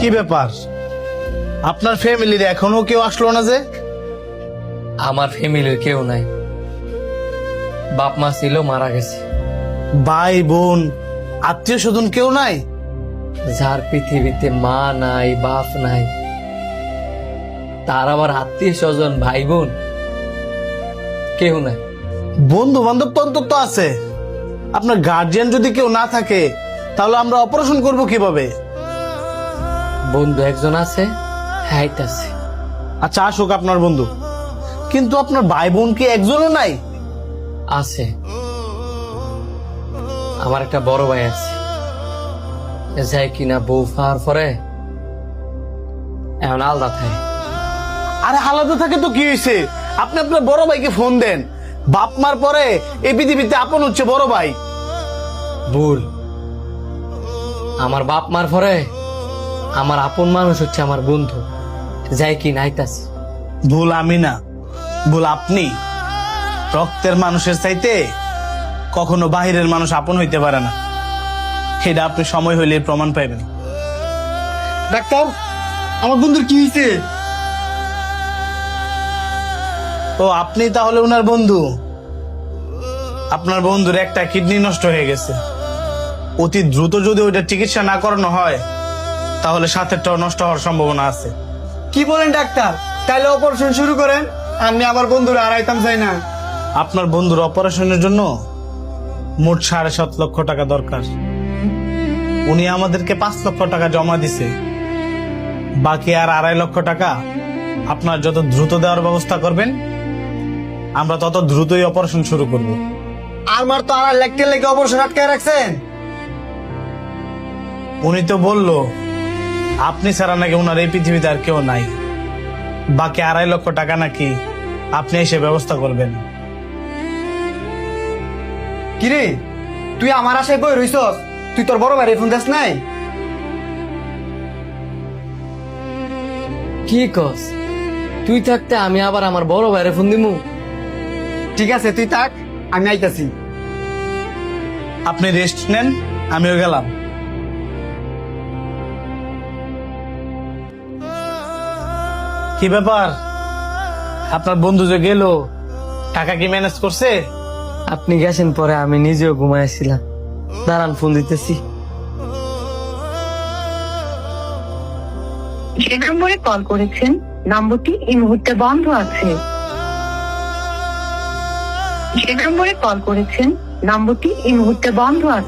কি ব্যাপার, আপনার ফ্যামিলির এখনো কেউ আসলো না যে? আমার ফ্যামিলির কেউ নাই, বাপ মা ছিল মারা গেছে। ভাই বোন আত্মীয় স্বজন কেউ নাই? যার পৃথিবীতে মা নাই বাপ নাই, তার আবার আত্মীয় স্বজন ভাই বোন কেউ নাই। বন্ধু বান্ধব তো অন্তত আছে। আপনার গার্জিয়ান যদি কেউ না থাকে তাহলে আমরা অপারেশন করব কিভাবে? বন্ধু একজন আছে, হাইট আছে। আচ্ছা আসুক আপনার বন্ধু, কিন্তু আপনার ভাই বোন কি একজনও নাই? আছে, আমার একটা বড় ভাই আছে, যাই কিনা বউ ফার পরে এখন আলাদা থাকে। আরে আলাদা থাকে তো কি হয়েছে? আপনি আপনার বড় ভাইকে ফোন দেন। বাপ মার পরে এই পৃথিবীতে আপন হচ্ছে বড় ভাই। ভুল, আমার বাপ মার পরে আমার আপন মানুষ হচ্ছে আমার বন্ধু, যাই কি নাইতাছে। ভুল আমি না, ভুল আপনি। রক্তের মানুষের চাইতে কখনো বাহিরের মানুষ আপন হইতে পারে না, সেটা আপনি সময় হইলে প্রমাণ পাইবেন। ডাক্তার, আমার বন্ধুর কি হয়েছে? ও আপনি তাহলে উনার বন্ধু? আপনার বন্ধুর একটা কিডনি নষ্ট হয়ে গেছে। অতি দ্রুত যদি ওইটা চিকিৎসা না করানো হয় তাহলে সাথেরটাও নষ্ট হওয়ার সম্ভাবনা আছে। কি বলেন ডাক্তার? তাহলে অপারেশন শুরু করেন, আমি আমার বন্ধুরা হারাইতাম চাই না। আপনার বন্ধুর অপারেশনের জন্য মোট 7.5 লক্ষ টাকা দরকার। উনি আমাদেরকে 5 লক্ষ টাকা জমা দিছে, বাকি আর 2.5 লক্ষ টাকা আপনার যত দ্রুত দেওয়ার ব্যবস্থা করবেন আমরা তত দ্রুতই অপারেশন শুরু করব। আমার তো আর লেখতে লেগে অপারেশন আটকায় রাখছেন। উনি তো বলল আপনি ছাড়া নাকি ওনার এই পৃথিবীতে আর কেউ নাই, বাকি 2.5 লক্ষ টাকা নাকি আপনি এসে ব্যবস্থা করবেন। কিরে, তুই আমার আশায় বই রইছস? তুই তোর বড় ভাইরে ফোন দেস নাই? কি কস? তুই থাকতে আমি আবার আমার বড় ভাইরে ফোন দিমু? ঠিক আছে তুই থাক, আমি আইতাছি। আপনি রেস্ট নেন, আমিও গেলাম। কি ব্যাপার, আপনার বন্ধু যে গেল টাকা কি ম্যানেজ করছে? আপনি গেছেন পরে আমি নিজেও ঘুমাইছিলাম। দাঁড়ান ফোন দিতেছি। যে নম্বরে কল করেছেন নম্বরটি এই মুহূর্তে বন্ধ আছে। যে নম্বরে কল করেছেন নম্বরটি এই মুহূর্তে বন্ধ আছে।